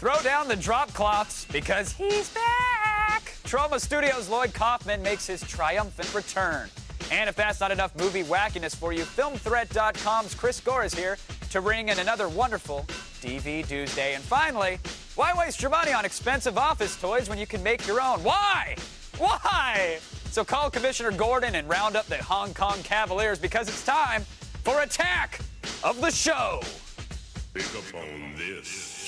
Throw down the drop cloths because he's back. Trauma Studios' Lloyd Kaufman makes his triumphant return. And if that's not enough movie wackiness for you, FilmThreat.com's Chris Gore is here to bring in another wonderful DV Tuesday. And finally, why waste your money on expensive office toys when you can make your own? Why? Why? So call Commissioner Gordon and round up the Hong Kong Cavaliers because it's time for Attack of the Show. Pick up on this.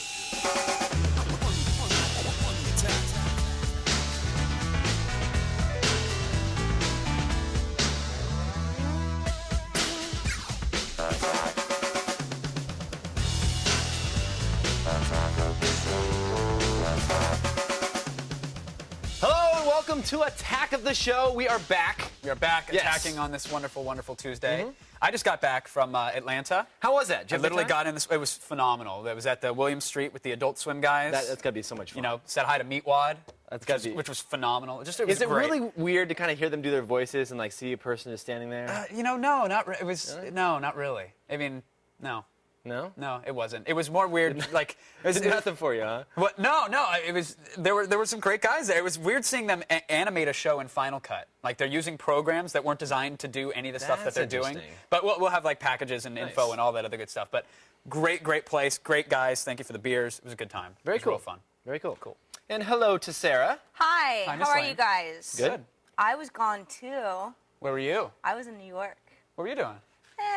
Hello and welcome to Attack of the Show. We are back. We are back Yes. attacking on this wonderful, wonderful Tuesday. I just got back from Atlanta. How was that? Did you I have a good literally time? got in this. It was phenomenal. It was at the William Street with the Adult Swim guys. That's got to be so much fun. You know, said hi to Meatwad. That's gotta be- which was phenomenal. It was great. really weird to kind of hear them do their voices and like see a person just standing there? No, not it was no, not really. I mean, no, No? it wasn't. It was more weird. Like it was Nothing for you, huh? What? No. It was there were some great guys there. It was weird seeing them animate a show in Final Cut. Like they're using programs that weren't designed to do any of the stuff that That's they're doing. interesting. But we'll have like packages and info and all that other good stuff. But great place, great guys. Thank you for the beers. It was a good time. Very it was cool. Real fun. Very cool. Cool. And hello to Sarah. Hi, Hi, Miss how are Lane. you guys? Good. I was gone too. Where were you? I was in New York. What were you doing?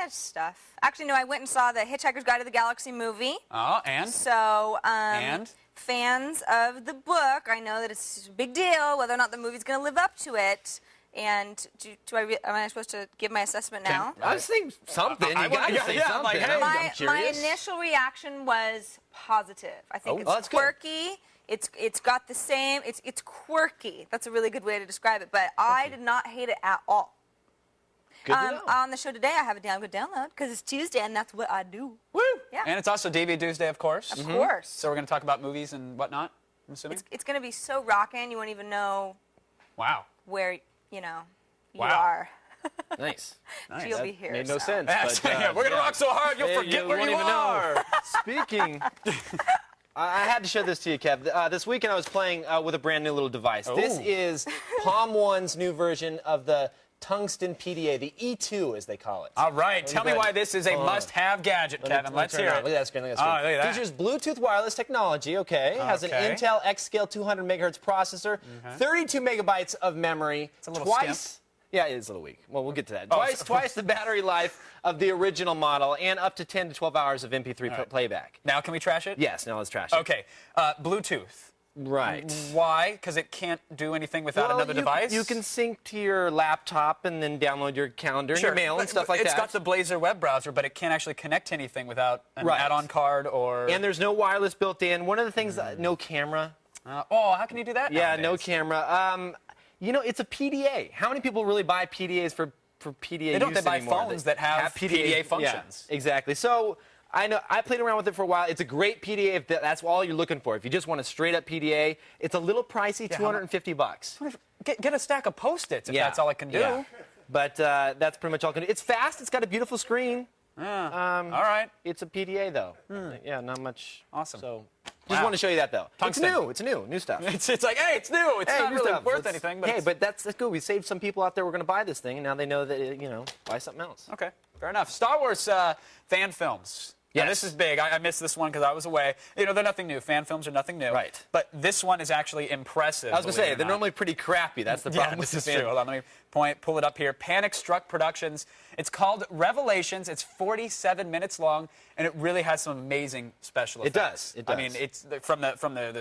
Stuff. Actually, no, I went and saw the Hitchhiker's Guide to the Galaxy movie. Oh, and So, And? fans of the book, I know that it's a big deal whether or not the movie's going to live up to it. And am I supposed to give my assessment now? I was thinking something. I You gotta wanna- say yeah, something. like, hey. I'm My curious. initial reaction was positive. I think Oh, that's it's good. quirky. It's got the same. It's quirky. That's a really good way to describe it. But I did not hate it at all. Good to know. On the show today, I have a damn good download because it's Tuesday and that's what I do. woo! Yeah. And it's also DV Tuesday, of course. Of course. So we're going to talk about movies and whatnot. I'm assuming. It's going to be so rocking, you won't even know Wow. where you Wow. are. Nice. Nice. You'll That be here. made no so. sense. That's- but, yeah, we're gonna yeah. rock so hard you'll Yeah, forget where won't you even know. are. Speaking, I had to show this to you, Kev. This weekend I was playing with a brand new little device. This Oh. is Palm One's new version of the tungsten PDA, the E2 as they call it. All right, tell me go why ahead. this is a must-have gadget, Let me- Kevin. let me Let's turn hear on. it. Look at that screen. Look at that Oh, screen. look at that. Features Bluetooth wireless technology. Okay. Has an Okay. Intel X-Scale 200 megahertz processor, 32 megabytes of memory. It's a little twice. skimp. Yeah, it is a little weak. Well, we'll get to that. Oh, Twice the battery life of the original model, and up to 10 to 12 hours of MP3 playback. Now can we trash it? Yes. Now let's trash it. Okay. Bluetooth. Right. Why? Because it can't do anything without another device? You can sync to your laptop and then download your calendar and your mail and stuff like It's that. got the Blazor web browser, but it can't actually connect to anything without an Right. add-on card or... And there's no wireless built in. One of the things, no camera. how can you do that Yeah, no nowadays? camera. You know, it's a PDA. How many people really buy PDAs for PDA They don't. use They buy anymore? phones that have PDA functions. Yeah, exactly. So I know I played around with it for a while. It's a great PDA if that's all you're looking for. If you just want a straight up PDA, it's a little pricey, how $250. Get a stack of Post-its if Yeah. that's all it can do. Yeah. But that's pretty much all it can do. It's fast. It's got a beautiful screen. All right. It's a PDA though. Yeah, not much. Awesome. So just Wow. want to show you that though. Tungsten. It's new stuff. It's like, hey, it's new. It's Hey, not new really stuff. worth Let's- anything. But hey, it's- but that's good. We saved some people out there who were going to buy this thing, and now they know that buy something else. Okay, fair enough. Star Wars fan films. Now, Yes. this is big. I missed this one because I was away. They're nothing new. Fan films are nothing new. Right. But this one is actually impressive. I was going to believe say it or they're not. normally pretty crappy. That's the problem Yeah, with this is the true. fan. Hold on, let me pull it up here. Panic Struck Productions. It's called Revelations. It's 47 minutes long, and it really has some amazing special It effects. does. It I does. mean, it's from the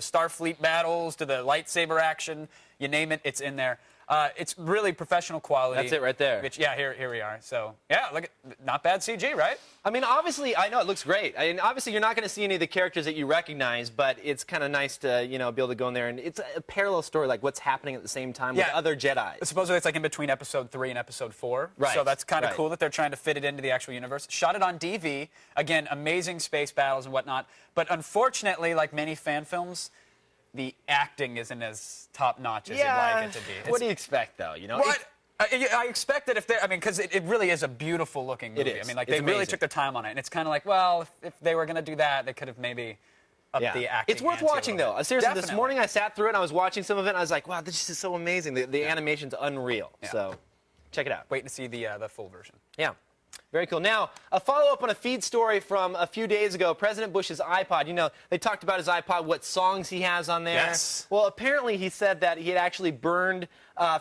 Starfleet battles to the lightsaber action. You name it, it's in there. It's really professional quality. That's it right there. Which, yeah, here we are. So, yeah, look at not bad CG, right? I mean, obviously, I know it looks great. I mean, obviously, you're not going to see any of the characters that you recognize, but it's kind of nice to, be able to go in there, and it's a parallel story, like what's happening at the same time with Yeah. other Jedi. Supposedly it's like in between episode 3 and episode 4. Right, So that's kind of right. cool that they're trying to fit it into the actual universe. Shot it on DV. Again, amazing space battles and whatnot. But unfortunately, like many fan films, the acting isn't as top-notch as you'd like it to be. What do you expect, though? What? I expect that if they're, because it really is a beautiful looking movie. is. I mean, like, It's they really amazing. took their time on it. And it's kind of like, well, if they were going to do that, they could have maybe the acting. It's worth ante a watching, little though. bit. Seriously, this Definitely. morning I sat through it and I was watching some of it and I was like, wow, this is so amazing. The animation's unreal. Yeah. So check it out. Waiting to see the full version. Yeah. Very cool. Now, a follow-up on a feed story from a few days ago, President Bush's iPod. You know, they talked about his iPod, what songs he has on there. Yes. Well, apparently he said that he had actually burned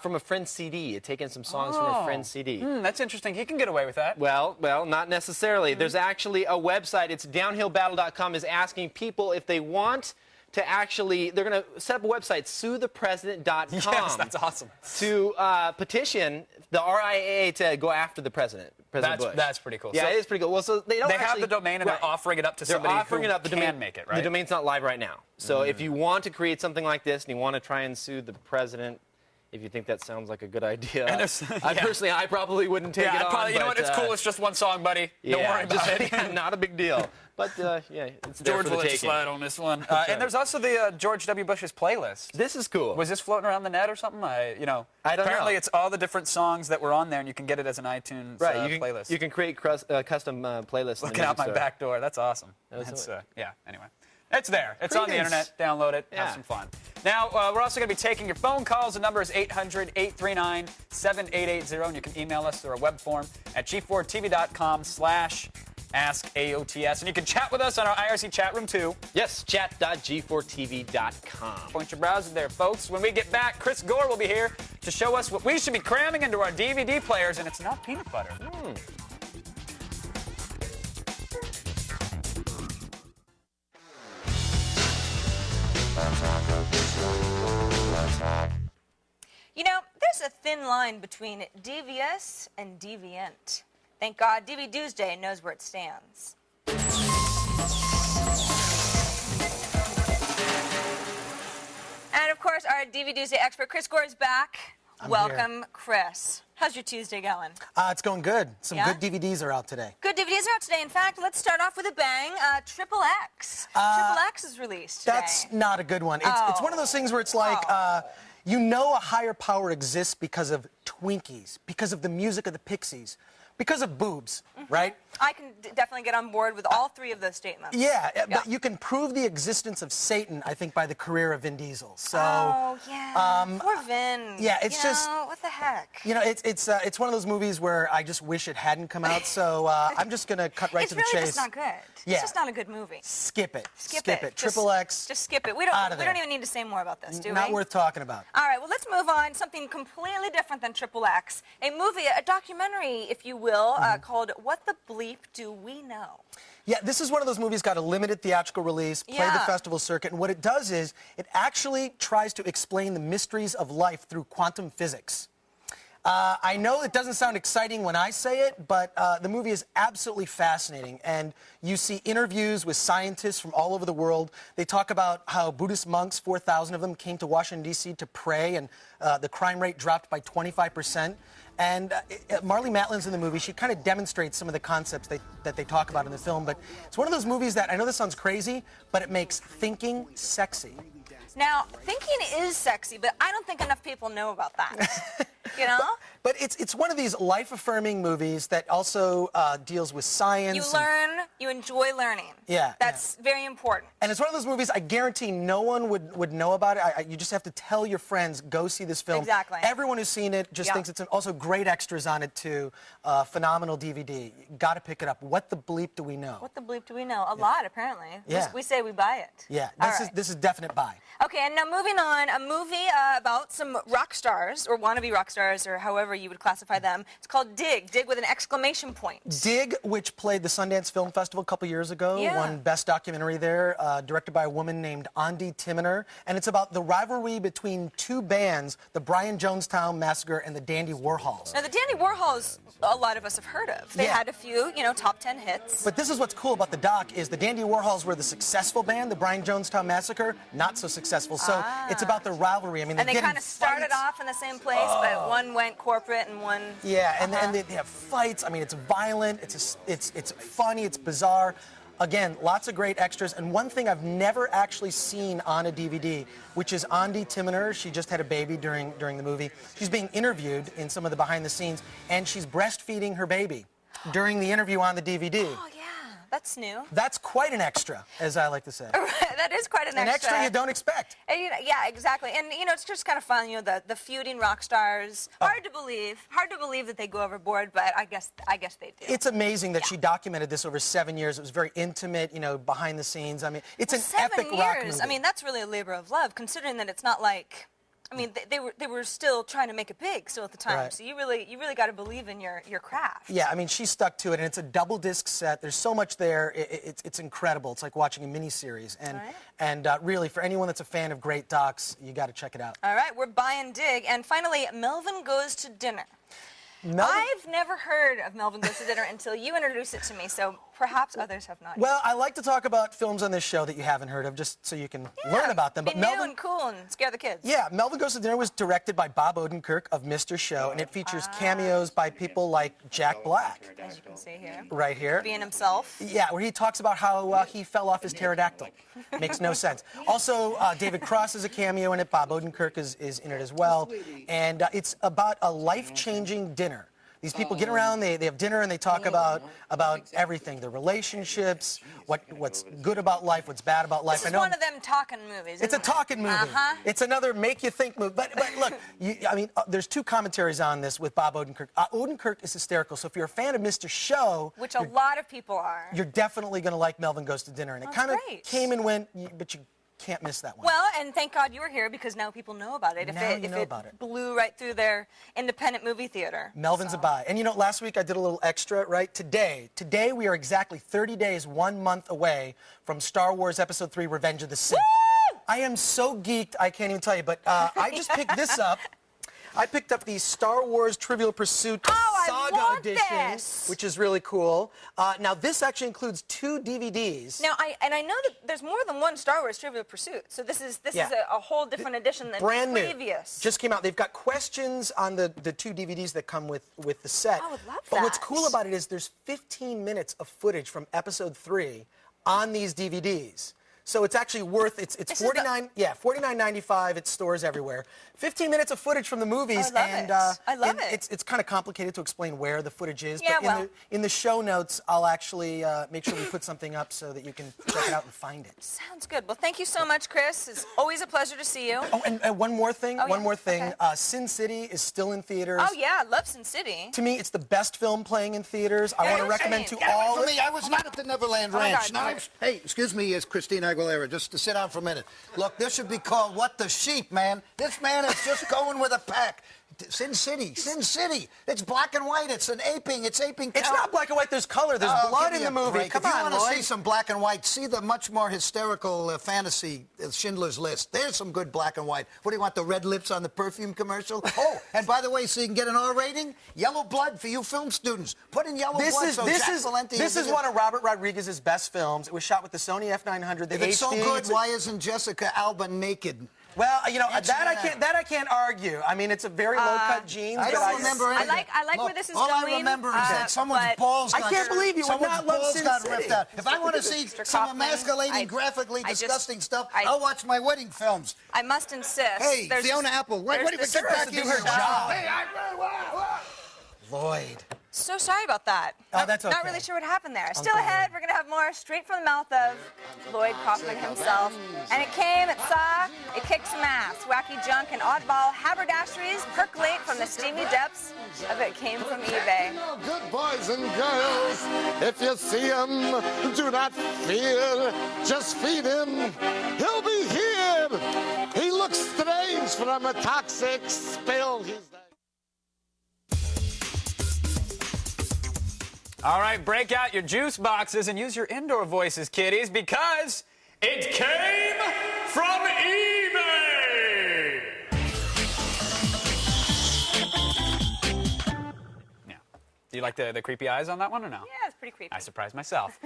from a friend's CD. He had taken some songs from a friend's CD. That's interesting. He can get away with that. Well, not necessarily. There's actually a website. It's downhillbattle.com is asking people if they want to actually, they're going to set up a website, suethepresident.com. Yes, that's awesome. To petition the RIAA to go after the President Bush. That's pretty cool. Yeah, So it is pretty cool. Well, so they don't they actually, have the domain and right. they're offering it up to They're somebody offering who it up. The domain, can make it, right? The domain's not live right now. So if you want to create something like this and you want to try and sue the President, if you think that sounds like a good idea, personally, I probably wouldn't take it on. You know what? It's cool. It's just one song, buddy. Don't worry about it. Yeah, not a big deal. But, yeah, it's there George for the will let you taking. slide on this one. And there's also the George W. Bush's playlist. This is cool. Was this floating around the net or something? I don't know. Apparently, it's all the different songs that were on there, and you can get it as an iTunes playlist. You can create custom playlists. Looking out my back door. That's awesome. Yeah, anyway. It's there. It's on the internet. Download it. Have some fun. Now, we're also going to be taking your phone calls. The number is 800-839-7880, and you can email us through our web form at g4tv.com/AskAOTS. And you can chat with us on our IRC chat room, too. Yes, chat.g4tv.com. Point your browser there, folks. When we get back, Chris Gore will be here to show us what we should be cramming into our DVD players, and it's not peanut butter. You know, there's a thin line between devious and deviant. Thank God DV Tuesday knows where it stands. And of course, our DV Tuesday expert, Chris Gore, is back. Welcome, Chris. How's your Tuesday going? It's going good. Some good DVDs are out today. Good DVDs are out today. In fact, let's start off with a bang. Triple X. Triple X is released today. That's not a good one. It's one of those things where it's like, you know a higher power exists because of Twinkies, because of the music of the Pixies, because of boobs, right? I can definitely get on board with all three of those statements. Yeah, but you can prove the existence of Satan, I think, by the career of Vin Diesel. So, poor Vin. Yeah, it's just what the heck. You know, it's one of those movies where I just wish it hadn't come out. So I'm just gonna cut right to the chase. It's really just not good. Yeah. It's just not a good movie. Skip it. Skip it. Triple X. Just skip it. We don't even need to say more about this, do we? Not worth talking about. All right. Well, let's move on. Something completely different than Triple X. A movie, a documentary, if you will, called "What the Bleep Do We Know?" Yeah, this is one of those movies got a limited theatrical release, played the festival circuit, and what it does is it actually tries to explain the mysteries of life through quantum physics. I know it doesn't sound exciting when I say it, but the movie is absolutely fascinating, and you see interviews with scientists from all over the world. They talk about how Buddhist monks, 4,000 of them, came to Washington, D.C. to pray, and the crime rate dropped by 25%. And Marlee Matlin's in the movie. She kind of demonstrates some of the concepts that they talk about in the film. But it's one of those movies that, I know this sounds crazy, but it makes thinking sexy. Now, thinking is sexy, but I don't think enough people know about that. You know? But it's one of these life-affirming movies that also deals with science. You learn, you enjoy learning. Yeah. That's very important. And it's one of those movies I guarantee no one would know about it. You just have to tell your friends, go see this film. Exactly. Everyone who's seen it just thinks it's also great extras on it, too. Phenomenal DVD. Got to pick it up. What the bleep do we know? What the bleep do we know? A lot, apparently. Yeah. We say we buy it. Yeah, this is definite buy. Okay, and now moving on, a movie about some rock stars, or wannabe rock stars, or however you would classify them. It's called Dig. Dig with an exclamation point. Dig, which played the Sundance Film Festival a couple years ago, won Best Documentary there, directed by a woman named Andi Timiner. And it's about the rivalry between two bands, the Brian Jonestown Massacre and the Dandy Warhols. Now, the Dandy Warhols, a lot of us have heard of. They had a few, top 10 hits. But this is what's cool about the doc is the Dandy Warhols were the successful band, the Brian Jonestown Massacre, not so successful. So it's about the rivalry. I mean, and they kind of started off in the same place, but one went corporate and one... Yeah, and they have fights. I mean, it's violent, it's funny, it's bizarre. Again, lots of great extras. And one thing I've never actually seen on a DVD, which is Andi Timiner. She just had a baby during the movie. She's being interviewed in some of the behind the scenes, and she's breastfeeding her baby during the interview on the DVD. Oh, yeah. that's new. That's quite an extra, as I like to say. That is quite an An extra you don't expect. And, yeah, exactly. And it's just kind of fun. The feuding rock stars. Hard to believe that they go overboard, but I guess they do. It's amazing that she documented this over 7 years. It was very intimate, behind the scenes. I mean, it's an epic rock movie. I mean, that's really a labor of love, considering that it's not like. I mean, they were still trying to make it big still at the time. Right. So you really got to believe in your craft. Yeah, I mean, she stuck to it, and it's a double disc set. There's so much there. It's incredible. It's like watching a miniseries. And really, for anyone that's a fan of great docs, you got to check it out. All right, we're buying dig. And finally, Melvin Goes to Dinner. I've never heard of Melvin Goes to Dinner until you introduced it to me, so perhaps others have not. Well, I like to talk about films on this show that you haven't heard of, just so you can learn about them. But Melvin, new and cool and scare the kids. Yeah, Melvin Goes to Dinner was directed by Bob Odenkirk of Mr. Show, and it features cameos by people like Jack Black. As you can see here. Right here. Being himself. Yeah, where he talks about how he fell off his pterodactyl. Makes no sense. Also, David Cross is a cameo in it. Bob Odenkirk is in it as well. And it's about a life-changing dinner. These people get around, they have dinner, and they talk about everything, their relationships, what's good about life, what's bad about life. This is one of them talking movies. It's a talking movie. It's another make-you-think movie. But look, I mean, there's two commentaries on this with Bob Odenkirk. Odenkirk is hysterical, so if you're a fan of Mr. Show... Which a lot of people are. You're definitely going to like Melvin Goes to Dinner. And it kind of came and went, but you can't miss that one. Well, and thank God you were here, because now people know about it. Now you know about it. Blew right through their independent movie theater. Melvin's a buy. And last week I did a little extra, right? Today we are exactly 30 days, 1 month away from Star Wars Episode 3, Revenge of the Sith. Woo! I am so geeked, I can't even tell you, but I just picked this up. I picked up the Star Wars Trivial Pursuit Saga Edition, which is really cool. Now, this actually includes 2 DVDs. Now, I know that there's more than one Star Wars Trivial Pursuit, so this is a whole different edition than brand previous. New. Just came out. They've got questions on the 2 DVDs that come with the set. I would love that. But what's cool about it is there's 15 minutes of footage from Episode 3 on these DVDs. So it's actually worth it's $49.95 at stores everywhere. 15 minutes of footage from the movies, I love it. It's kind of complicated to explain where the footage is, yeah, but in the show notes, I'll actually make sure we put something up so that you can check it out and find it. Sounds good. Well, thank you so much, Chris. It's always a pleasure to see you. Oh, and one more thing. Okay. Sin City is still in theaters. Oh yeah, I love Sin City. To me, it's the best film playing in theaters. I want to recommend to all. For me, I was not at the Neverland Ranch. Hey, excuse me, it's Christina Aguilera, just to sit down for a minute. Look, this should be called What the Sheep, man. This man is just going with a pack. Sin City. It's black and white. It's aping. It's not black and white. There's color. There's blood in the movie. Come on, if you want to see some black and white, see the much more hysterical fantasy Schindler's List. There's some good black and white. What do you want, the red lips on the perfume commercial? Oh, and by the way, so you can get an R rating, Yellow Blood for you film students. Put in Yellow Blood. This is one of Robert Rodriguez's best films. It was shot with the Sony F900. If it's so good, why isn't Jessica Alba naked? Well, that I can't argue. I mean, it's a very low-cut jeans. I don't remember anything. I like where this is going. All I remember is that someone's balls got... I can't believe you would not love Sin City. Ripped out. If I want to see some emasculating, graphically disgusting stuff, I'll watch my wedding films. I must insist. Hey, Fiona Apple, what do you get back to do her job? Hey, Lloyd. So sorry about that. Oh, that's okay. Not really sure what happened there. Still ahead, we're going to have more straight from the mouth of Lloyd Kaufman himself. And it came, it saw, it kicked some ass. Wacky junk and oddball haberdasheries percolate from the steamy depths of It Came From eBay. Good boys and girls, if you see him, do not fear. Just feed him. He'll be here. He looks strange from a toxic spill. All right, break out your juice boxes and use your indoor voices, kiddies, because it came from eBay! Yeah. Do you like the creepy eyes on that one or no? Yeah, it's pretty creepy. I surprised myself.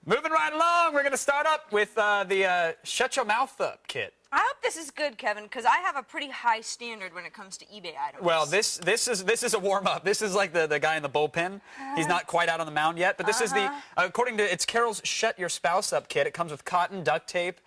Moving right along, we're going to start up with the Shut Your Mouth Up kit. I hope this is good, Kevin, because I have a pretty high standard when it comes to eBay items. Well, this is a warm-up. This is like the guy in the bullpen. He's not quite out on the mound yet, but this is the, according to, it's Carol's Shut Your Spouse Up kit. It comes with cotton, duct tape,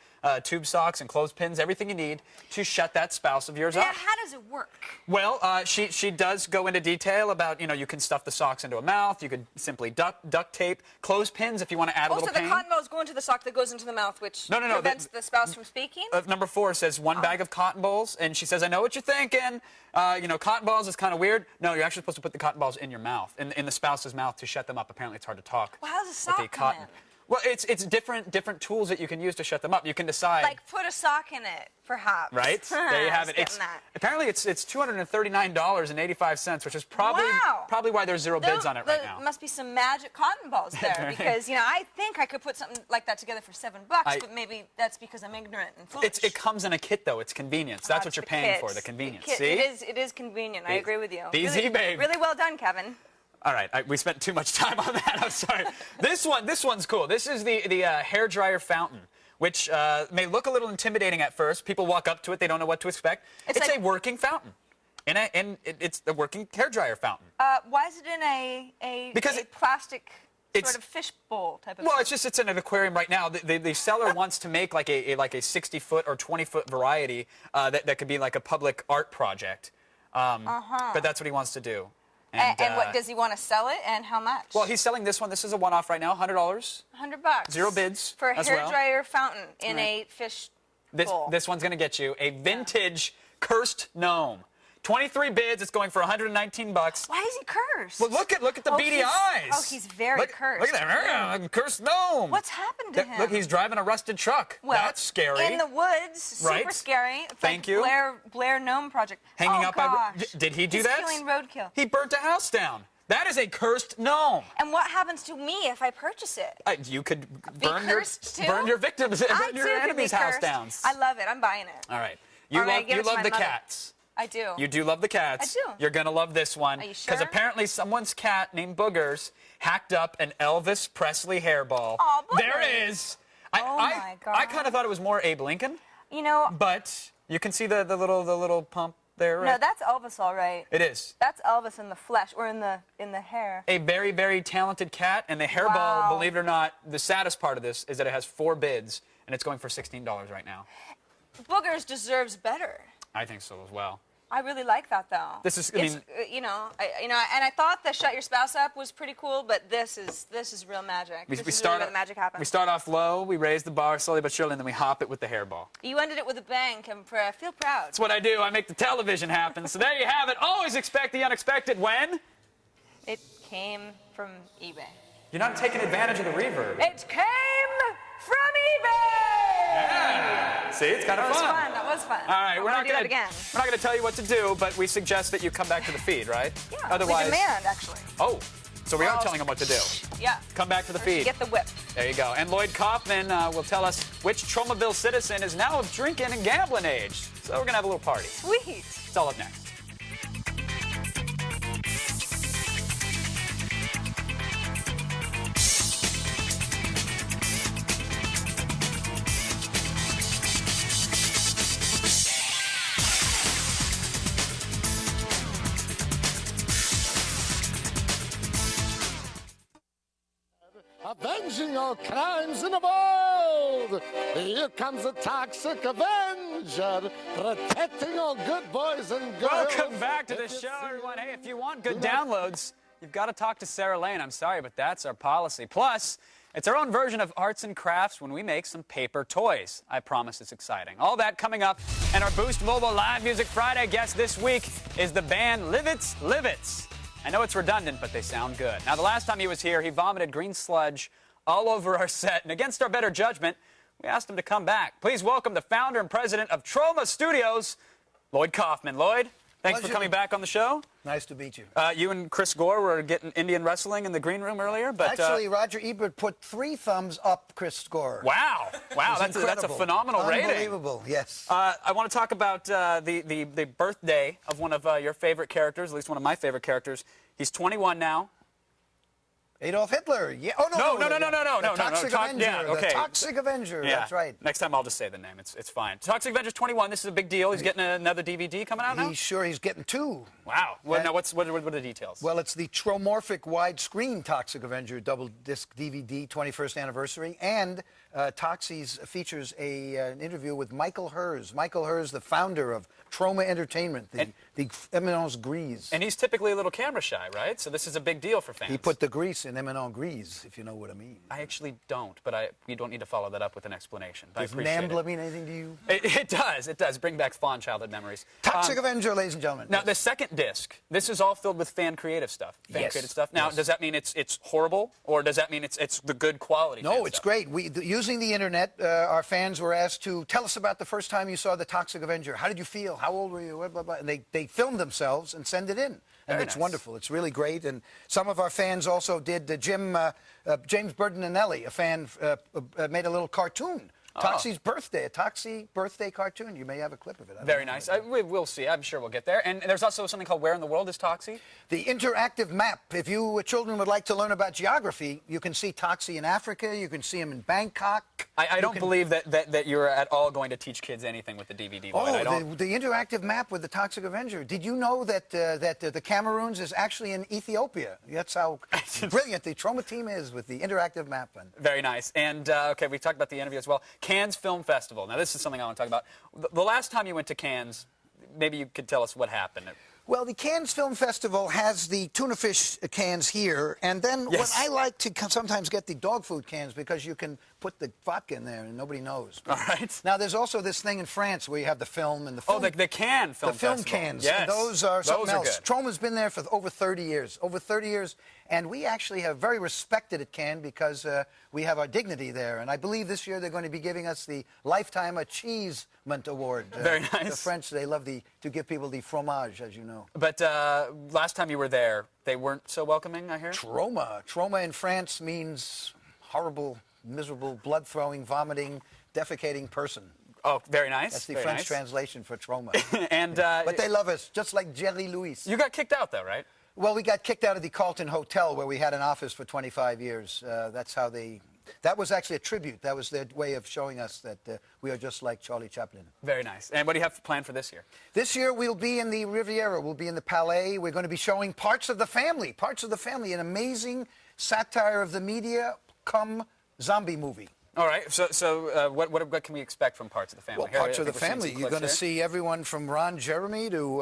tube socks and clothespins, everything you need to shut that spouse of yours up. Yeah, how does it work? Well, she does go into detail about, you can stuff the socks into a mouth. You could simply duct tape. Clothespins if you want to add a little So pain. the cotton balls go into the sock that goes into the mouth, which prevents the spouse from speaking? Number 4 says 1 bag of cotton balls, and she says, I know what you're thinking. Cotton balls is kind of weird. No, you're actually supposed to put the cotton balls in your mouth, in the spouse's mouth to shut them up. Apparently, it's hard to talk. Well, how does a sock come in? Well, it's different tools that you can use to shut them up. You can decide. Like put a sock in it, perhaps. Right? There you have it. Apparently, it's $239.85, which is probably why there's 0 bids on it right now. There must be some magic cotton balls there because, I think I could put something like that together for $7, but maybe that's because I'm ignorant and foolish. It comes in a kit, though. It's convenience. That's what you're paying for, the convenience. See? It is convenient. I agree with you. Easy, babe. Really well done, Kevin. All right, we spent too much time on that. I'm sorry. This one's cool. This is the hair dryer fountain, which may look a little intimidating at first. People walk up to it, they don't know what to expect. It's like a working fountain, and it's a working hair dryer fountain. Why is it in a plastic sort of fish bowl type of? Well, it's in an aquarium right now. The seller wants to make like a 60-foot or 20-foot variety that could be like a public art project. But that's what he wants to do. And what does he want to sell it, and how much? Well, he's selling this one. This is a one-off right now, $100. $100. 0 bids for a hair dryer fountain in a fish bowl. This one's going to get you a vintage cursed gnome. 23 bids. It's going for $119. Why is he cursed? Well, look at the beady eyes. Oh, he's very cursed. Look at that cursed gnome. What's happened to him? Look, he's driving a rusted truck. Well, that's scary. In the woods, super scary. It's Thank like you. Blair Gnome Project. Hanging up by. Did he do that? He's killing roadkill. He burnt a house down. That is a cursed gnome. And what happens to me if I purchase it? You could burn your victims, burn your enemies' house down. I love it. I'm buying it. All right. You love the cats. I do. You do love the cats. I do. You're going to love this one. Are you sure? Because apparently someone's cat named Boogers hacked up an Elvis Presley hairball. Oh, Boogers. There it is. My God. I kind of thought it was more Abe Lincoln. But you can see the little pump there, right? No, that's Elvis, all right. It is. That's Elvis in the flesh, or in the hair. A very, very talented cat, and the hairball, believe it or not, the saddest part of this is that it has 4 bids, and it's going for $16 right now. Boogers deserves better. I think so as well. I really like that, though. This is, and I thought the Shut Your Spouse Up was pretty cool, but this is real magic. This is really where the magic happens. We start off low, we raise the bar slowly but surely, and then we hop it with the hairball. You ended it with a bang, Kevin. I feel proud. That's what I do. I make the television happen. So there you have it. Always expect the unexpected when? It came from eBay. You're not taking advantage of the reverb. It came from eBay! Yeah. See, it's kind of fun. That was fun. All right, we're not going to do that again. We're not going to tell you what to do, but we suggest that you come back to the feed, right? Yeah, otherwise, we demand, actually. Oh, so we are telling them what to do. Yeah. Come back to the feed. Get the whip. There you go. And Lloyd Kaufman will tell us which Tromaville citizen is now of drinking and gambling age. So we're going to have a little party. Sweet. It's all up next. Avenging all crimes in the world. Here comes the Toxic Avenger, protecting all good boys and girls. Welcome back to the show, everyone. Hey, if you want good downloads, you've got to talk to Sarah Lane. I'm sorry, but that's our policy. Plus, it's our own version of arts and crafts when we make some paper toys. I promise it's exciting. All that coming up. And our Boost Mobile Live Music Friday guest this week is the band Livets. I know it's redundant, but they sound good. Now, the last time he was here, he vomited green sludge all over our set. And against our better judgment, we asked him to come back. Please welcome the founder and president of Troma Studios, Lloyd Kaufman. Lloyd, thanks for coming back on the show. Nice to meet you. You and Chris Gore were getting Indian wrestling in the green room earlier. But actually, Roger Ebert put 3 thumbs up Chris Gore. Wow, that's a phenomenal rating. Unbelievable, yes. I want to talk about the birthday of one of your favorite characters, at least one of my favorite characters. He's 21 now. Adolf Hitler. Yeah. Oh, no. The Toxic Avenger. Yeah, okay. The Toxic Avenger. Yeah. That's right. Next time I'll just say the name. It's fine. Toxic Avenger's 21. This is a big deal. He's getting another DVD coming out now? He's getting 2. Wow. Well, now, what are the details? Well, it's the Tromorphic widescreen Toxic Avenger double disc DVD 21st anniversary and Toxies features an interview with Michael Hers. Michael Hers, the founder of Trauma Entertainment, the Eminence Grise. And he's typically a little camera shy, right? So this is a big deal for fans. He put the grease in Eminence Grise, if you know what I mean. I actually don't, but we don't need to follow that up with an explanation. Does NAMBLA mean anything to you? It does. It does. Bring back fond childhood memories. Toxic Avenger, ladies and gentlemen. Now, the second disc, this is all filled with fan creative stuff. Fan-created stuff. Now, does that mean it's horrible, or does that mean it's the good quality? No, it's great. Using the internet, our fans were asked to tell us about the first time you saw the Toxic Avenger. How did you feel? How old were you? Blah, blah, blah. And they filmed themselves and send it in. And it's wonderful. It's really great. And some of our fans also did James Bertinelli, a fan, made a little cartoon. Toxie's birthday, a Toxie birthday cartoon. You may have a clip of it. Very nice. We'll see. I'm sure we'll get there. And there's also something called Where in the World is Toxie? The interactive map. If you children would like to learn about geography, you can see Toxie in Africa. You can see him in Bangkok. I don't believe that you're at all going to teach kids anything with the DVD. The interactive map with the Toxic Avenger. Did you know that the Cameroons is actually in Ethiopia? That's how brilliant the Trauma team is with the interactive map. Very nice. And, okay, we talked about the interview as well. Cannes Film Festival. Now, this is something I want to talk about. The last time you went to Cannes, maybe you could tell us what happened. Well, the Cannes Film Festival has the tuna fish cans here, and then what I like to sometimes get the dog food cans because you can put the vodka in there and nobody knows. All right. Now, there's also this thing in France where you have the film and the film. Oh, the Cannes Film Festival. The film cans. Yes. Those are something else. Good. Trauma's been there for over 30 years. Over 30 years. And we actually have very respected at Cannes because we have our dignity there. And I believe this year they're going to be giving us the Lifetime Achievement Award. Very nice. The French, they love to give people the fromage, as you know. But last time you were there, they weren't so welcoming, I hear? Trauma. Trauma in France means horrible, miserable, blood-throwing, vomiting, defecating person. Oh, very nice. That's the French translation for trauma. But they love us, just like Jerry Lewis. You got kicked out, though, right? Well, we got kicked out of the Carlton Hotel where we had an office for 25 years. That's how that was actually a tribute. That was their way of showing us that we are just like Charlie Chaplin. Very nice. And what do you have planned for this year? This year we'll be in the Riviera. We'll be in the Palais. We're going to be showing Parts of the Family. Parts of the Family, an amazing satire of the media come zombie movie. All right. So what can we expect from Parts of the Family? Well, Parts of the Family, you're going to see everyone from Ron Jeremy to,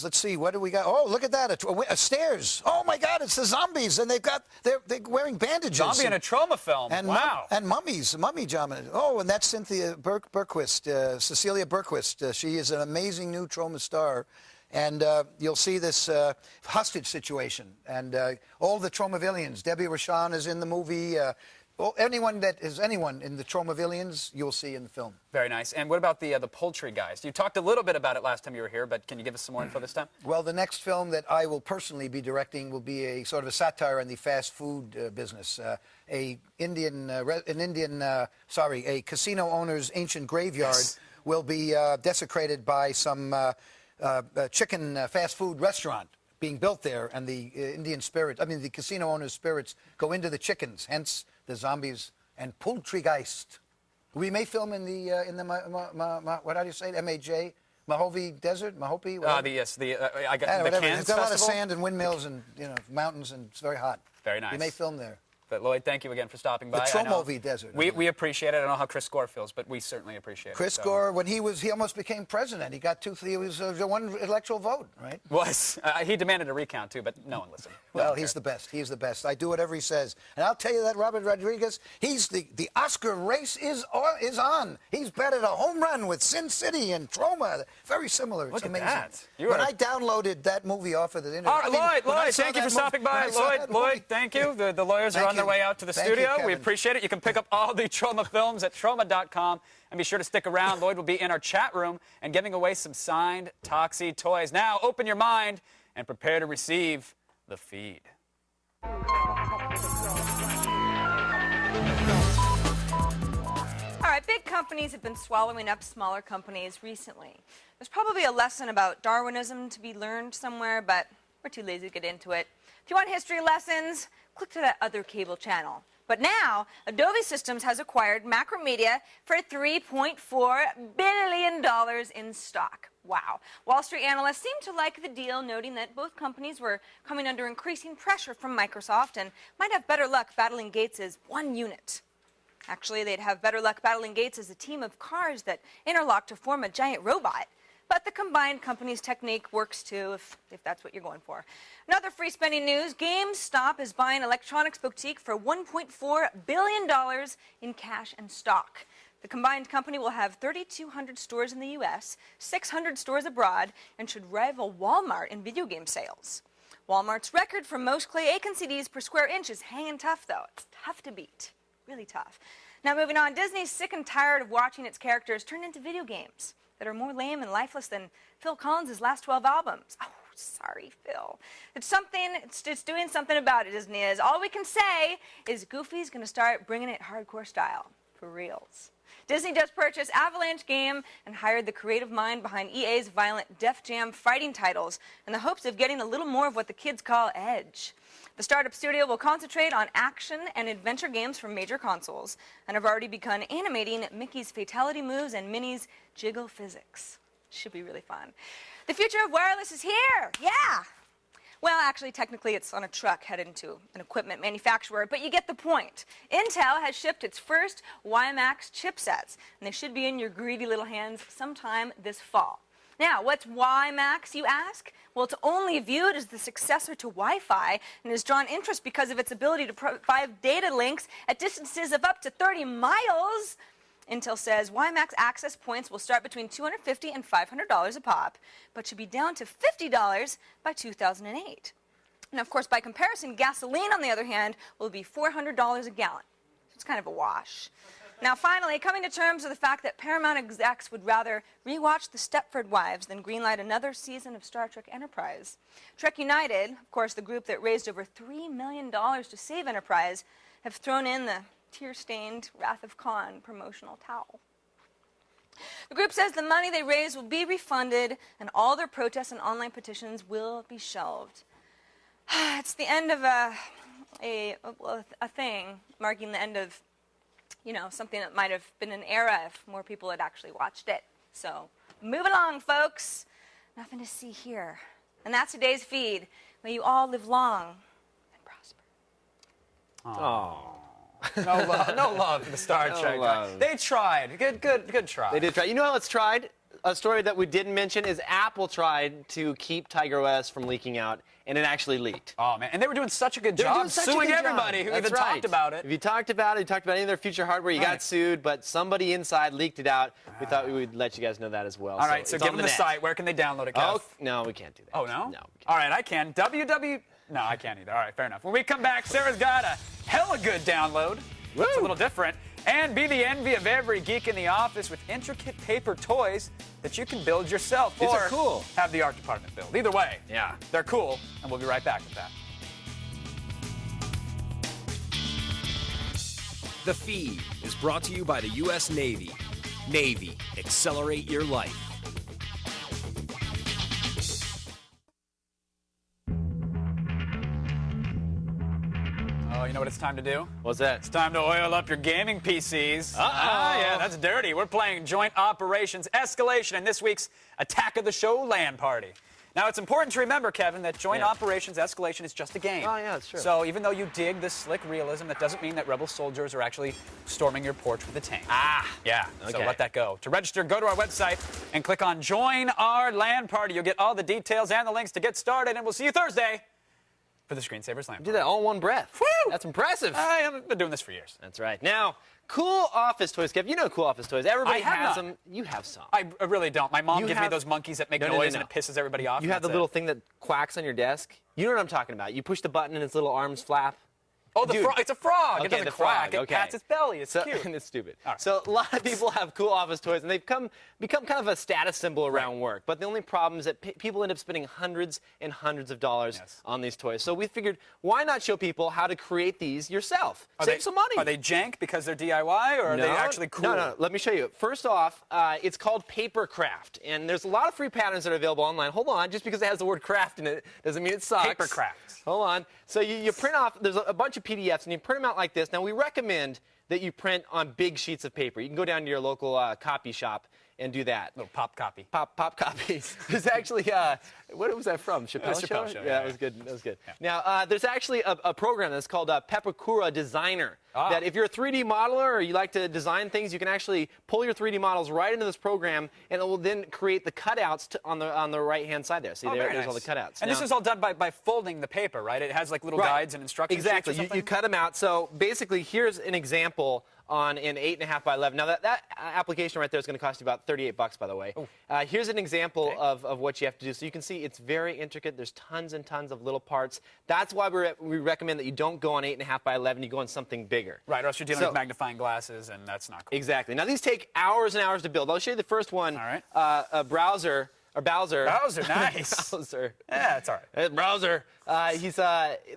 let's see, what do we got? Oh, look at that, a stairs. Oh, my God, it's the zombies, and they're wearing bandages. Zombie in a trauma film, and wow. And mummies, mummy drama. Oh, and that's Cynthia Berquist, Cecilia Berquist. She is an amazing new trauma star. And you'll see this hostage situation. And all the Traumavillians. Debbie Rochon is in the movie. Well, anyone in the Traumavillians, you'll see in the film. Very nice. And what about the poultry guys? You talked a little bit about it last time you were here, but can you give us some more info this time? Well, the next film that I will personally be directing will be a sort of a satire on the fast food business. A casino owner's ancient graveyard will be desecrated by some chicken fast food restaurant being built there, and the the casino owner's spirits go into the chickens, hence the zombies and Poultrygeist. We may film in the what do you say, M-A-J, Mojave Desert, Mojave. Yes, the Cannes It's got a lot of Festival? sand and windmills and mountains, and it's very hot. Very nice. We may film there. But Lloyd, thank you again for stopping by. The Traumovie Desert. We appreciate it. I don't know how Chris Gore feels, but we certainly appreciate it. Chris Gore, when he almost became president. He was one electoral vote, right? He demanded a recount too, but no one listened. Well, he's the best. He's the best. I do whatever he says. And I'll tell you that Robert Rodriguez, the Oscar race is on. He's batted a home run with Sin City and Trauma. Very similar. It's amazing. That. When I downloaded that movie off of the internet. All right, Lloyd, thank you for stopping by. Lloyd, thank you. The lawyers are on their way out to the studio. We appreciate it. You can pick up all the Trauma films at trauma.com. And be sure to stick around. Lloyd will be in our chat room and giving away some signed Toxie toys. Now, open your mind and prepare to receive the feed. All right, big companies have been swallowing up smaller companies recently. There's probably a lesson about Darwinism to be learned somewhere, but we're too lazy to get into it. If you want history lessons, click to that other cable channel. But now, Adobe Systems has acquired Macromedia for $3.4 billion in stock. Wow. Wall Street analysts seem to like the deal, noting that both companies were coming under increasing pressure from Microsoft and might have better luck battling Gates' one unit. Actually, they'd have better luck battling Gates as a team of cars that interlock to form a giant robot. But the combined company's technique works too, if that's what you're going for. Another free spending news, GameStop is buying electronics boutique for $1.4 billion in cash and stock. The combined company will have 3,200 stores in the U.S., 600 stores abroad, and should rival Walmart in video game sales. Walmart's record for most Clay Aiken CDs per square inch is hanging tough, though. It's tough to beat. Really tough. Now, moving on, Disney's sick and tired of watching its characters turn into video games that are more lame and lifeless than Phil Collins' last 12 albums. Oh, sorry, Phil. It's doing something about it, Disney is. All we can say is Goofy's going to start bringing it hardcore style. For reals. Disney just purchased Avalanche Game and hired the creative mind behind EA's violent Def Jam fighting titles in the hopes of getting a little more of what the kids call edge. The startup studio will concentrate on action and adventure games from major consoles and have already begun animating Mickey's fatality moves and Minnie's jiggle physics. Should be really fun. The future of wireless is here. Yeah. Well, actually, technically, it's on a truck headed to an equipment manufacturer, but you get the point. Intel has shipped its first WiMAX chipsets, and they should be in your greedy little hands sometime this fall. Now, what's WiMAX, you ask? Well, it's only viewed as the successor to Wi-Fi and has drawn interest because of its ability to provide data links at distances of up to 30 miles. Intel says WiMAX access points will start between $250 and $500 a pop, but should be down to $50 by 2008. And of course, by comparison, gasoline, on the other hand, will be $400 a gallon. So it's kind of a wash. Now, finally, coming to terms with the fact that Paramount execs would rather rewatch The Stepford Wives than greenlight another season of Star Trek Enterprise. Trek United, of course, the group that raised over $3 million to save Enterprise, have thrown in the tear-stained Wrath of Khan promotional towel. The group says the money they raise will be refunded and all their protests and online petitions will be shelved. It's the end of a thing, marking the end of, you know, something that might have been an era if more people had actually watched it. So, move along, folks. Nothing to see here. And that's today's feed. May you all live long and prosper. Oh. No love for the Star Trek. Love. They tried. Good try. They did try. You know how it's tried? A story that we didn't mention is Apple tried to keep TigerOS from leaking out, and it actually leaked. Oh, man. And they were doing such a good job suing everybody who even talked about it. If you talked about it, you talked about any of their future hardware, you got sued, but somebody inside leaked it out. We thought we would let you guys know that as well. All right, so give them the site. Where can they download it, Kev? Oh, no, we can't do that. Oh, no? No. All right, I can. No, I can't either. All right, fair enough. When we come back, Sarah's got a hella good download. Woo. It's a little different. And be the envy of every geek in the office with intricate paper toys that you can build yourself. These or are cool. Have the art department build. Either way, yeah, they're cool, and we'll be right back with that. The Feed is brought to you by the U.S. Navy. Navy, accelerate your life. Oh, you know what it's time to do? What's that? It's time to oil up your gaming PCs. Uh-oh. Ah, yeah, that's dirty. We're playing Joint Operations Escalation in this week's Attack of the Show LAN party. Now, it's important to remember, Kevin, that Joint Operations Escalation is just a game. Oh, yeah, that's true. So even though you dig this slick realism, that doesn't mean that rebel soldiers are actually storming your porch with a tank. Ah. Yeah, okay. So let that go. To register, go to our website and click on Join Our LAN Party. You'll get all the details and the links to get started, and we'll see you Thursday for the Screensavers LAN Party. You did that all in one breath. Woo! That's impressive. I have been doing this for years. That's right. Now, cool office toys, Kev. You know cool office toys. Everybody I have has none. them. You have some. I really don't. My mom gives me have- those monkeys that make No, noise no. and it pisses everybody off. You have the little thing that quacks on your desk. You know what I'm talking about. You push the button and its little arms flap. Oh, Dude. it's a frog. Okay, It doesn't the quack. frog, It pats its belly. It's cute. And it's stupid. All right. So a lot of people have cool office toys, and they've become kind of a status symbol around work. But the only problem is that people end up spending hundreds and hundreds of dollars on these toys. So we figured, why not show people how to create these yourself? Save some money. Are they jank because they're DIY, or are they actually cool? No. Let me show you. First off, it's called Papercraft, and there's a lot of free patterns that are available online. Hold on, just because it has the word craft in it doesn't mean it sucks. Papercraft. Hold on. So you print off, there's a bunch of PDFs, and you print them out like this. Now, we recommend that you print on big sheets of paper. You can go down to your local copy shop and do that. Little pop copy. Pop copy. There's actually, what was that from? Chappelle Show? Show. Yeah, that was good. That was good. Yeah. Now, there's actually a program that's called Pepakura Designer. That if you're a 3D modeler or you like to design things, you can actually pull your 3D models right into this program, and it will then create the cutouts on the right-hand side there. See, there's all the cutouts. And now, this is all done by folding the paper, right? It has like little guides and instructions. Exactly. Sheets or something? You cut them out. So basically, here's an example on an 8.5 by 11. Now that application right there is going to cost you about $38, by the way. Here's an example of what you have to do. So you can see it's very intricate. There's tons and tons of little parts. That's why we recommend that you don't go on 8.5 by 11. You go on something bigger. Right, or else you're dealing with magnifying glasses, and that's not cool. Exactly. Now these take hours and hours to build. I'll show you the first one. All right. Bowser, nice. Bowser. Yeah, it's all right. Hey, Browser.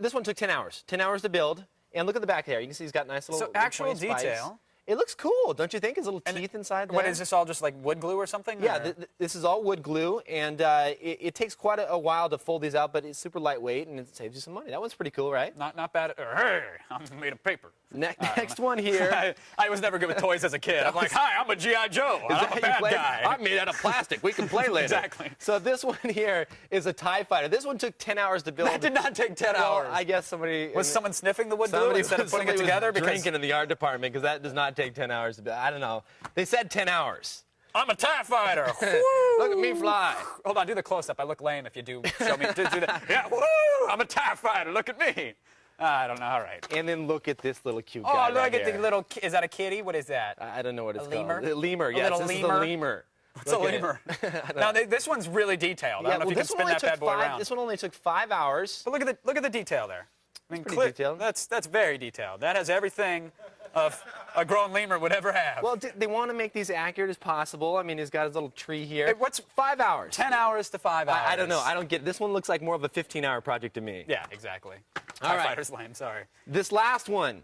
This one took 10 hours. 10 hours to build. And look at the back there. You can see he's got nice little actual spikes. detail. It looks cool, don't you think? His little teeth inside there. What, is this all just like wood glue or something? Yeah, this is all wood glue, and it takes quite a while to fold these out, but it's super lightweight, and it saves you some money. That one's pretty cool, right? Not bad. Hey, I'm made of paper. Next one here. I was never good with toys as a kid. I'm like, hi, I'm a G.I. Joe. I'm a bad guy. I'm made out of plastic. We can play later. Exactly. So this one here is a TIE fighter. This one took 10 hours to build. That did not take 10 hours. I guess somebody... Was someone sniffing the wood glue instead of putting it together? Because drinking in the art department, because that does not take 10 hours to build. I don't know. They said 10 hours. I'm a TIE fighter. Look at me fly. Hold on, do the close-up. I look lame if you do show me. Do that. Yeah, woo! I'm a TIE fighter. Look at me. I don't know. All right. And then look at this little cute guy. Oh, look at the little. Is that a kitty? What is that? I don't know what it's called. Lemur? A lemur. Yes, this is a lemur. It's a lemur. Now this one's really detailed. I don't know if you can spin that bad boy around. This one only took 5 hours. But look at the detail there. I mean, pretty detailed. That's very detailed. That has everything of a grown lemur would ever have. Well, they want to make these accurate as possible. I mean, he's got his little tree here. Hey, what's 5 hours? 10 hours to 5 hours. I don't know. I don't get it. This one looks like more of a 15-hour project to me. Yeah, exactly. All right. Fighter's lame, sorry. This last one,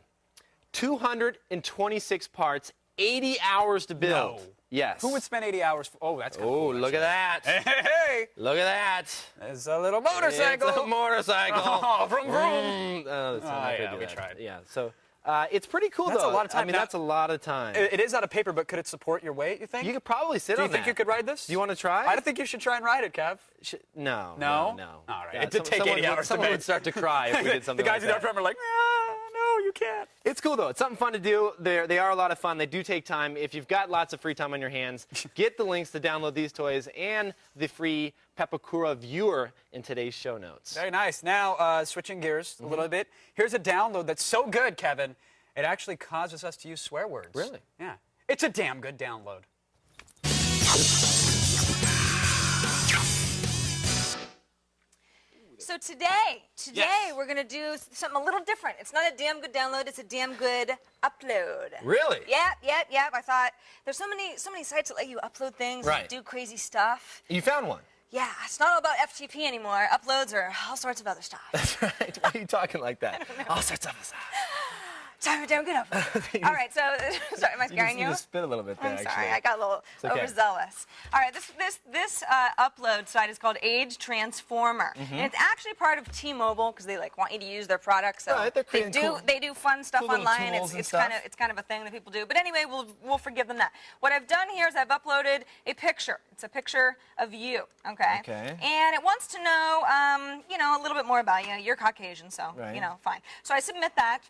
226 parts, 80 hours to build. No. Yes. Who would spend 80 hours for? Oh, that's cool. Oh, look at that. Hey. Look at that. There's a little motorcycle. It's a motorcycle. Oh, vroom, vroom. Yeah, we tried. Yeah, so it's pretty cool, that's though. That's a lot of time. I mean, that's a lot of time. It is out of paper, but could it support your weight, you think? You could probably sit on that. Do you think you could ride this? Do you want to try? I don't think you should try and ride it, Kev. No. No? All right. Yeah, it did take 80 hours to make. Someone would start to cry if we did something the guys like in our are like, no, you can't. It's cool, though. It's something fun to do. They are a lot of fun. They do take time. If you've got lots of free time on your hands, get the links to download these toys and the free Pepakura viewer in today's show notes. Very nice. Now, switching gears a little bit, here's a download that's so good, Kevin, it actually causes us to use swear words. Really? Yeah. It's a damn good download. So today Yes. we're going to do something a little different. It's not a damn good download, it's a damn good upload. Really? Yep. I thought there's so many sites that let you upload things and do crazy stuff. You found one. Yeah, it's not all about FTP anymore. Uploads are all sorts of other stuff. That's right. Why are you talking like that? All sorts of stuff. Sorry, damn good upload. All right, so sorry, am I scaring you? You just spit a little bit there, I'm sorry, actually. I got a little overzealous. All right, this upload site is called Age Transformer, and it's actually part of T-Mobile because they want you to use their products. So right, they do fun stuff cool online. It's kind of a thing that people do. But anyway, we'll forgive them that. What I've done here is I've uploaded a picture. It's a picture of you, okay? And it wants to know, a little bit more about you. You're Caucasian, so fine. So I submit that.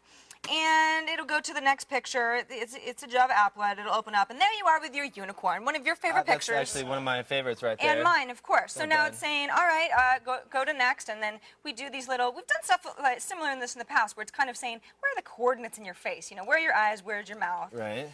And it'll go to the next picture. It's a Java applet. It'll open up, and there you are with your unicorn, one of your favorite pictures. That's actually one of my favorites right there. And mine, of course. So now it's saying, all right, go to next, and then we do these little. We've done stuff similar in this in the past, where it's kind of saying, where are the coordinates in your face? Where are your eyes? Where's your mouth? Right.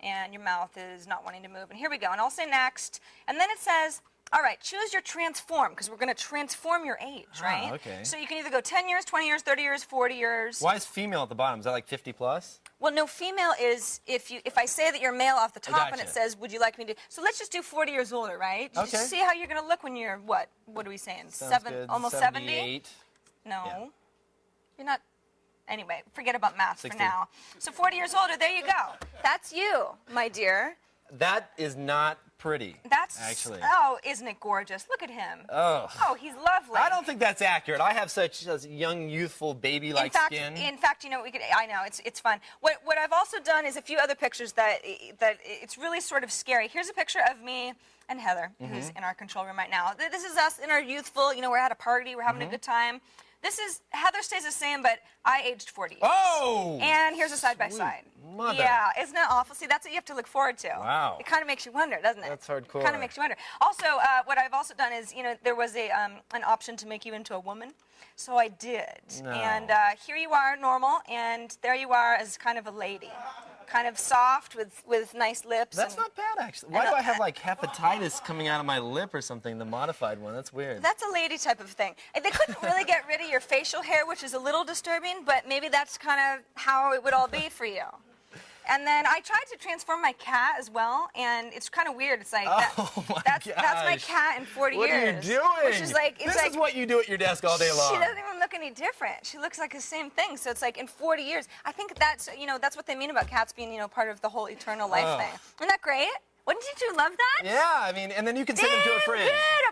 And your mouth is not wanting to move. And here we go. And I'll say next, and then it says, all right, choose your transform, because we're going to transform your age, right? Okay. So you can either go 10 years, 20 years, 30 years, 40 years. Why is female at the bottom? Is that like 50 plus? Well, no, female is if I say that you're male off the top and it says, would you like me to? So let's just do 40 years older, right? Okay. Just see how you're going to look when you're, what are we saying? Sounds good. Almost 78. 70? No. Yeah. You're not. Anyway, forget about math 60. for now. So 40 years older, there you go. That's you, my dear. That is not pretty. That's actually. Oh, isn't it gorgeous? Look at him. Oh. Oh, he's lovely. I don't think that's accurate. I have such a young, youthful, baby-like skin. In fact, you know, I know it's fun. What I've also done is a few other pictures that it's really sort of scary. Here's a picture of me and Heather, who's in our control room right now. This is us in our youthful. You know, we're at a party. We're having a good time. This is Heather stays the same, but I aged 40 years. Oh! And here's a side-by-side. Mother. Yeah, isn't that awful? See, that's what you have to look forward to. Wow. It kind of makes you wonder, doesn't it? That's hardcore. It kind of makes you wonder. Also, what I've also done is, you know, there was an option to make you into a woman. So I did. No. And here you are normal, and there you are as kind of a lady. Kind of soft with nice lips. That's not bad, actually. Why do I have, like, hepatitis coming out of my lip or something, the modified one? That's weird. That's a lady type of thing. They couldn't really get rid of your facial hair, which is a little disturbing, but maybe that's kind of how it would all be for you. And then I tried to transform my cat as well, and it's kind of weird. It's like, that's my cat in 40 What years. What are you doing? Which is like, this is what you do at your desk all day long. She doesn't even look any different. She looks like the same thing. So it's like in 40 years. I think that's, you know, that's what they mean about cats being, you know, part of the whole eternal life thing. Isn't that great? Wouldn't you love that? Yeah, I mean, and then you can send them to a friend.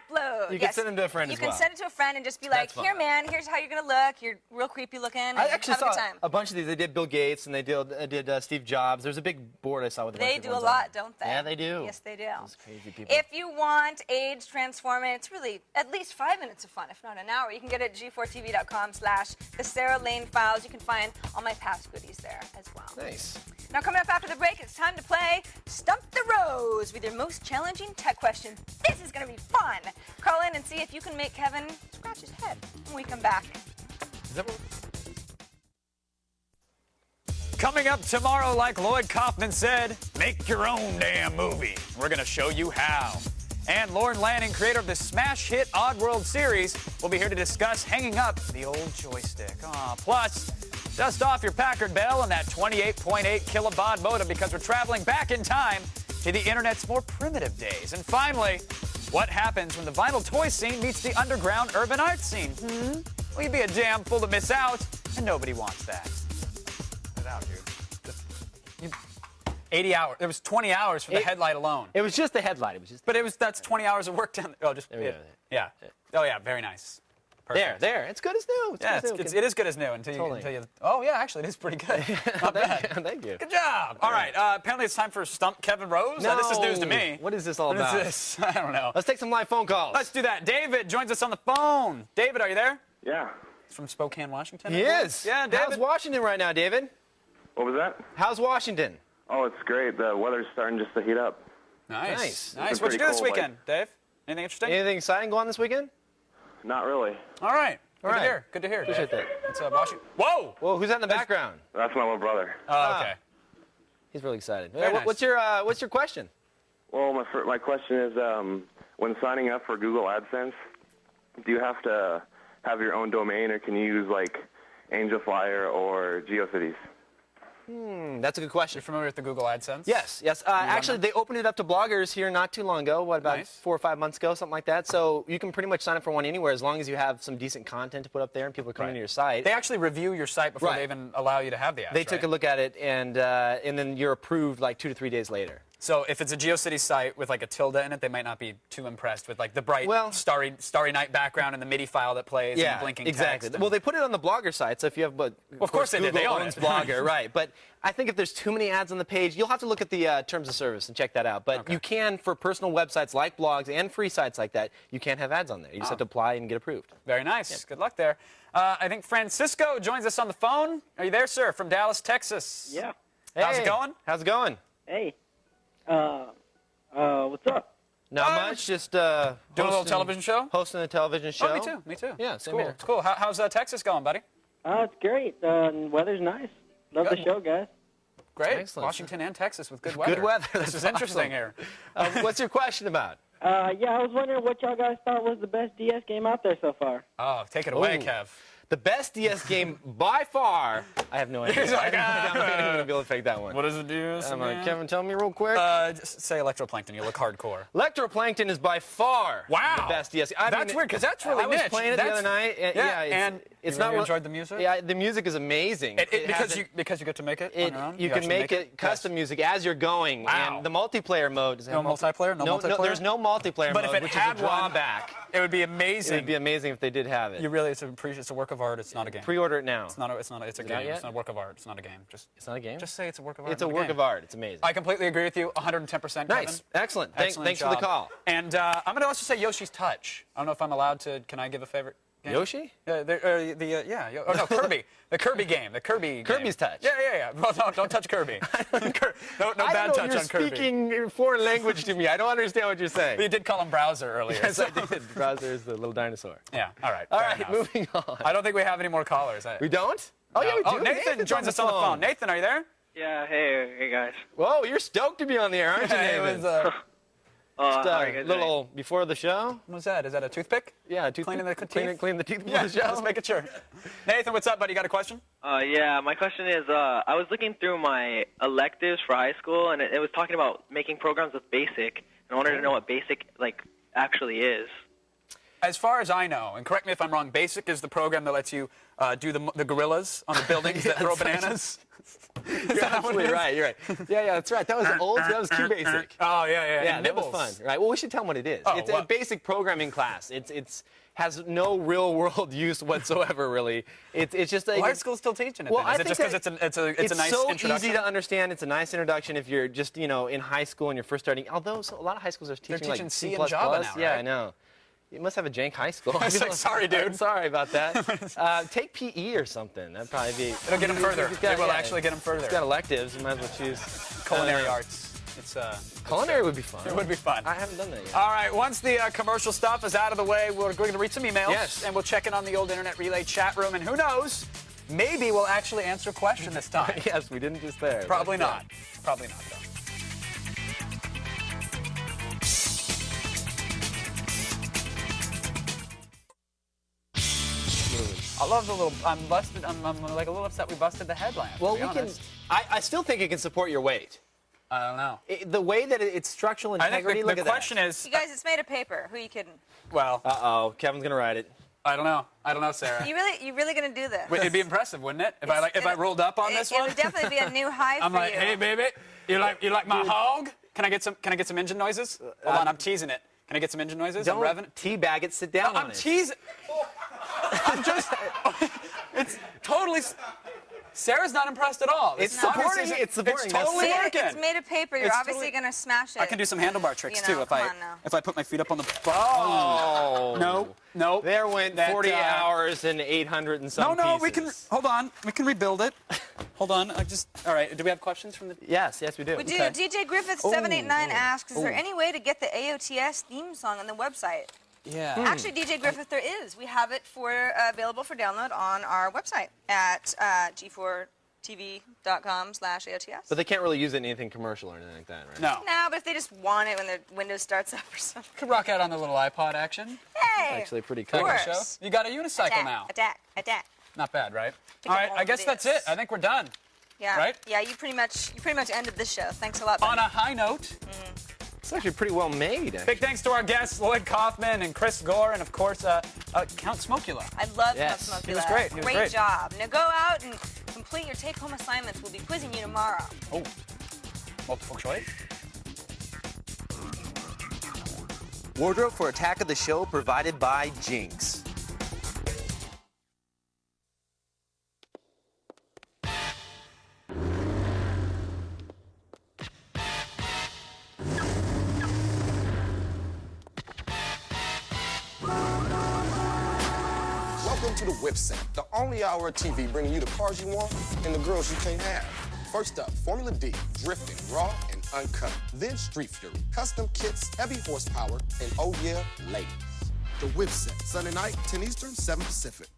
Upload. You can send them to a friend as well. You can send it to a friend and just be like, here, man, here's how you're going to look. You're real creepy looking. And I actually have a saw good time. a bunch of these. They did Bill Gates and they did Steve Jobs. There's a big board I saw with a bunch They of do a ones lot, on. don't they? Yeah, they do. Yes, they do. Those crazy people. If you want age transforming, it's really at least 5 minutes of fun, if not an hour. You can get it at g4tv.com/the Sarah Lane Files. You can find all my past goodies there as well. Nice. Now, coming up after the break, it's time to play Stump the Rose with your most challenging tech question. This is going to be fun. Call in and see if you can make Kevin scratch his head when we come back. Coming up tomorrow, like Lloyd Kaufman said, make your own damn movie. We're going to show you how. And Lauren Lanning, creator of the smash hit Oddworld series, will be here to discuss hanging up the old joystick. Plus, dust off your Packard Bell and that 28.8 kilobaud modem because we're traveling back in time to the internet's more primitive days. And finally, what happens when the vinyl toy scene meets the underground urban art scene? Well, you'd be a damn fool to miss out, and nobody wants that. Get out, dude. 80 hours. There was 20 hours for the headlight alone. It was just the headlight. It was just. But that's 20 hours of work down. Oh, just there we go. Yeah. Oh yeah, very nice. Perfect. There. It's good as new. It is good as new until you. Oh yeah, actually, it is pretty good. Not bad. Thank you. Good job. All right. Apparently, it's time for Stump Kevin Rose. No. This is news to me. What is this all about? What is this? I don't know. Let's take some live phone calls. Let's do that. David joins us on the phone. David, are you there? Yeah. He's from Spokane, Washington. He is. Yeah, David. How's Washington right now, David? What was that? How's Washington? Oh, it's great. The weather's starting just to heat up. Nice. It's What'd you do this pretty cold, weekend, Dave? Anything interesting? Anything exciting going on this weekend? Not really. All right. All right. Good to hear. Appreciate that. It's Washington. Whoa! Whoa, who's that in the background? That's my little brother. Oh, okay. He's really excited. Very nice. What's your question? Well, my question is, when signing up for Google AdSense, do you have to have your own domain, or can you use like Angel Flyer or GeoCities? That's a good question. You're familiar with the Google AdSense? Yes. Actually, they opened it up to bloggers here not too long ago. About 4 or 5 months ago, something like that. So you can pretty much sign up for one anywhere as long as you have some decent content to put up there and people are coming to your site. They actually review your site before they even allow you to have the ads. They took a look at it, and then you're approved like 2 to 3 days later. So if it's a GeoCities site with like a tilde in it, they might not be too impressed with like the bright, starry night background and the MIDI file that plays and the blinking exactly. text. Well, they put it on the Blogger site, so if you have, of course they did. They own owns it. Blogger, right? But I think if there's too many ads on the page, you'll have to look at the terms of service and check that out. But you can, for personal websites like blogs and free sites like that, you can't have ads on there. You just have to apply and get approved. Very nice. Yep. Good luck there. I think Francisco joins us on the phone. Are you there, sir? From Dallas, Texas. Yeah. Hey, how's it going? How's it going? Hey. What's up? Not much, just doing a little television show? Hosting a television show. Oh, me too. Yeah, same here. It's cool. How's Texas going, buddy? It's great. Weather's nice. Love the show, guys. Great. Excellent. Washington and Texas with good weather. Good weather. This is interesting here. What's your question about? Yeah, I was wondering what y'all guys thought was the best DS game out there so far. Oh, take it away, Kev. The best DS game by far. I have no idea. I'm not going to be able to fake that one. What does it do? Kevin, tell me real quick. Just say electroplankton. You look hardcore. Electroplankton is by far the best DS. That's weird because that's really niche. I was playing it the other night. And it's you not really enjoyed the music. Yeah, the music is amazing. Because you get to make it on your own. You can make it custom music as you're going. Wow. And the multiplayer mode. No multiplayer. No multiplayer. No, there's no multiplayer but mode, if it which had is a drawback. It would be amazing. It would be amazing if they did have it. It's a work of art. It's not a game. Pre-order it now. It's a game. It's not a work of art. It's not a game. It's not a game? Just say it's a work of art. It's a work of art. It's amazing. I completely agree with you. 110%. Nice. Excellent. Thanks for the call. And I'm going to also say Yoshi's Touch. I don't know if I'm allowed to. Can I give a favorite game? Yoshi? Kirby. The Kirby game. The Kirby. Kirby's game. Touch. Yeah. Well, don't touch Kirby. no bad touch on Kirby. You're speaking foreign language to me. I don't understand what you're saying. But you did call him Browser earlier. Yes, I did. Browser is the little dinosaur. Yeah. All right. All right. Moving on. I don't think we have any more callers. We don't? Oh, yeah, we do. Oh, Nathan joins us on the phone. Nathan, are you there? Yeah, hey guys. Whoa, you're stoked to be on the air, aren't you, Nathan? It was little before the show. What's that? Is that a toothpick? Yeah, a toothpick. Cleaning the teeth? Clean the teeth before Yeah, the show. just making sure. Nathan, what's up, buddy? You got a question? Yeah, my question is, I was looking through my electives for high school, and it was talking about making programs with BASIC, and I wanted to know what BASIC, actually is. As far as I know, and correct me if I'm wrong, BASIC is the program that lets you do the gorillas on the buildings that throw bananas. You're absolutely right. You're right. Yeah, that's right. That was old. That was QBasic. Oh, yeah. Yeah, that was fun. Right. Well, we should tell them what it is. It's a basic programming class. It's has no real world use whatsoever, really. It's just like. Why are schools still teaching it? Well, Is it just because it's a nice so introduction? easy to understand. It's a nice introduction if you're just in high school and you're first starting. Although a lot of high schools are teaching like C C++. and Java now, right? Yeah, I know. You must have a jank high school. Sorry, dude. Sorry about that. Take PE or something. That'd probably be. It'll get them further. It will actually get them further. It's got electives. You might as well choose culinary arts. Culinary would be fun. It would be fun. I haven't done that yet. All right. Once the commercial stuff is out of the way, we're going to read some emails. Yes. And we'll check in on the old Internet Relay chat room. And who knows? Maybe we'll actually answer a question this time. Yes, we didn't just there. Probably not. Probably not, though. I love the little. I'm busted. I'm like a little upset we busted the headlamp. Well, we can. I still think it can support your weight. I don't know. The way that it's structural integrity. I think the question is. You guys, it's made of paper. Who are you kidding? Well. Uh-oh. Kevin's gonna write it. I don't know. I don't know, Sarah. You really gonna do this? It'd be impressive, wouldn't it? If I rolled up on this one. It would definitely be a new high for you. I'm like, hey, baby, you like my hog? Can I get some engine noises? Hold on, I'm teasing it. Can I get some engine noises? Don't I'm revving. teabag it. Sit down on it. I'm teasing. I'm just. It's totally. Sarah's not impressed at all. It's supporting. It's supporting. It's totally working. It's made of paper. You're obviously gonna smash it. I can do some handlebar tricks too if I put my feet up on the. Oh. No. There went 40 hours and 800 and some No, pieces. we can. Hold on. We can rebuild it. Hold on. All right. Do we have questions from the? Yes, we do. We do. Okay. DJ Griffith 789 asks, is there any way to get the AOTS theme song on the website? Yeah. Actually, DJ Griffith, there is. We have it available for download on our website at g4tv.com/AOTS. But they can't really use it in anything commercial or anything like that, right? No. No, but if they just want it when their Windows starts up or something. Could rock out on the little iPod action. Hey! Actually pretty cool. You got a unicycle now. Attack. Not bad, right? All right, I guess that's it. I think we're done. Yeah. Right? Yeah, you pretty much ended this show. Thanks a lot, buddy. On a high note. It's actually pretty well made. Big thanks to our guests, Lloyd Kaufman and Chris Gore, and of course, Count Smokula. I love Count Smokula. He was great. Great job. Now go out and complete your take-home assignments. We'll be quizzing you tomorrow. Oh, multiple choice. Wardrobe for Attack of the Show provided by Jinx. Welcome to the Whip Set, the only hour of TV bringing you the cars you want and the girls you can't have. First up, Formula D, drifting, raw and uncut. Then Street Fury, custom kits, heavy horsepower, and oh yeah, ladies. The Whip Set, Sunday night, 10 Eastern, 7 Pacific.